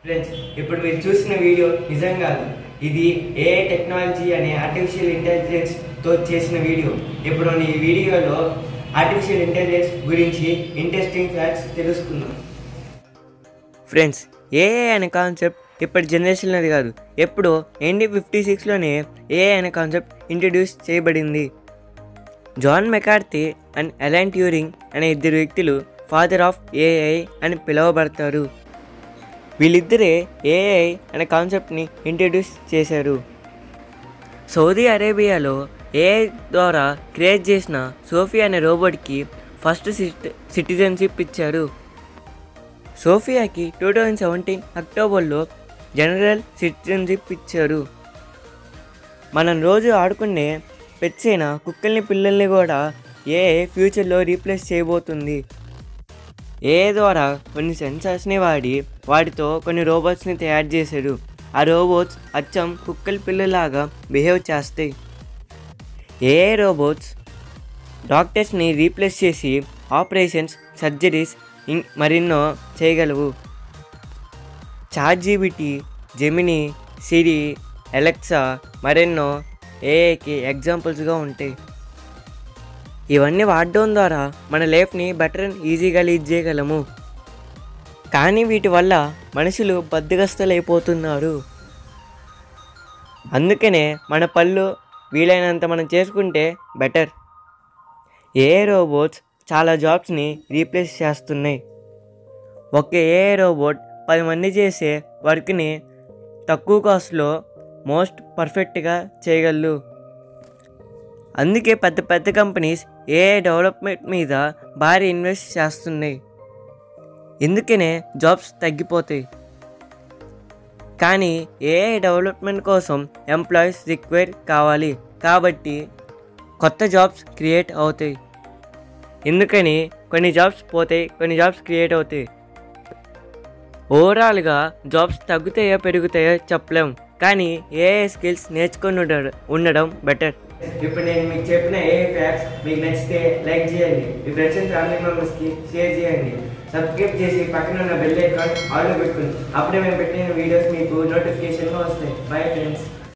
Friends, ఇప్పుడు మీరు చూసిన వీడియో నిజం కాదు. ఇది ఏఐ టెక్నాలజీ అనే ఆర్టిఫిషియల్ ఇంటెలిజెన్స్ తో చేసిన వీడియో. ఇప్పుడు ఈ వీడియోలో ఆర్టిఫిషియల్ ఇంటెలిజెన్స్ గురించి ఇంట్రెస్టింగ్ ఫ్యాక్ట్స్ తెలుసుకుందాం. ఫ్రెండ్స్, ఏఐ అనే కాన్సెప్ట్ ఇప్పటి జనరేషన్లోది కాదు. ఎప్పుడో 1956లోనే ఏఐ అనే కాన్సెప్ట్ ఇంట్రడ్యూస్ చేయబడింది. జాన్ మెకార్థీ అండ్ అలన్ ట్యూరింగ్ అనే ఇద్దరు వ్యక్తులు ఫాదర్ ఆఫ్ ఏఐ అని పిలువబడతారు. వీళ్ళిద్దరే ఏఐ అనే కాన్సెప్ట్ని ఇంట్రడ్యూస్ చేశారు. సౌదీ అరేబియాలో ఏఐ ద్వారా క్రియేట్ చేసిన సోఫియా అనే రోబోట్కి ఫస్ట్ సిటిజన్షిప్ ఇచ్చారు. సోఫియాకి 2017 అక్టోబర్లో జనరల్ సిటిజన్షిప్ ఇచ్చారు. మనం రోజు ఆడుకునే పెట్స్ అయిన కుక్కల్ని, పిల్లల్ని కూడా ఏఐ ఫ్యూచర్లో రీప్లేస్ చేయబోతుంది. ఏఐ ద్వారా కొన్ని సెన్సార్స్ని వాటితో కొన్ని రోబోట్స్ని తయారు చేశాడు. ఆ రోబోట్స్ అచ్చం కుక్కల పిల్లలాగా బిహేవ్ చేస్తాయి. ఏఐ రోబోట్స్ డాక్టర్స్ని రీప్లేస్ చేసి ఆపరేషన్స్, సర్జరీస్ మరెన్నో చేయగలవు. చాట్‌జీపీటీ, జెమినీ, సిరి, అలెక్సా మరెన్నో ఏఐకి ఎగ్జాంపుల్స్గా ఉంటాయి. ఇవన్నీ వాడడం ద్వారా మన లైఫ్ని బెటర్ అండ్ ఈజీగా లీడ్ చేయగలము. కానీ వీటి వల్ల మనుషులు బద్ధకస్తులైపోతున్నారు. అందుకనే మన పనులు వీలైనంత మనం చేసుకుంటే బెటర్. ఏఐ రోబోట్స్ చాలా జాబ్స్ని రీప్లేస్ చేస్తున్నాయి. ఒక ఏఐ రోబోట్ 10 మంది చేసే వర్క్ని తక్కువ కాస్ట్లో మోస్ట్ పర్ఫెక్ట్గా చేయగలరు. అందుకే పెద్ద పెద్ద కంపెనీస్ ఏఐ డెవలప్మెంట్ మీద భారీ ఇన్వెస్ట్ చేస్తున్నాయి. ఎందుకనే జాబ్స్ తగ్గిపోతాయి. కానీ ఏఐ డెవలప్మెంట్ కోసం ఎంప్లాయీస్ రిక్వైర్ కావాలి. కాబట్టి కొత్త జాబ్స్ క్రియేట్ అవుతాయి. ఎందుకని కొన్ని జాబ్స్ పోతాయి, కొన్ని జాబ్స్ క్రియేట్ అవుతాయి. ఓవరాల్గా జాబ్స్ తగ్గుతాయో పెరుగుతాయో చెప్పలేం. కానీ ఏఐ స్కిల్స్ నేర్చుకొని ఉండడం బెటర్. ఇప్పుడు నేను మీకు చెప్పిన ఏఐ ఫ్యాక్ట్స్ మీకు నచ్చితే లైక్ చేయండి, మీ ఫ్రెండ్స్ అండ్ ఫ్యామిలీ మెంబర్స్కి షేర్ చేయండి, సబ్స్క్రైబ్ చేసి పక్కన ఉన్న బెల్ ఐకాన్ ఆన్లో పెట్టుకోండి. అప్పుడే మేము పెట్టిన వీడియోస్ మీకు నోటిఫికేషన్గా వస్తాయి. Bye friends.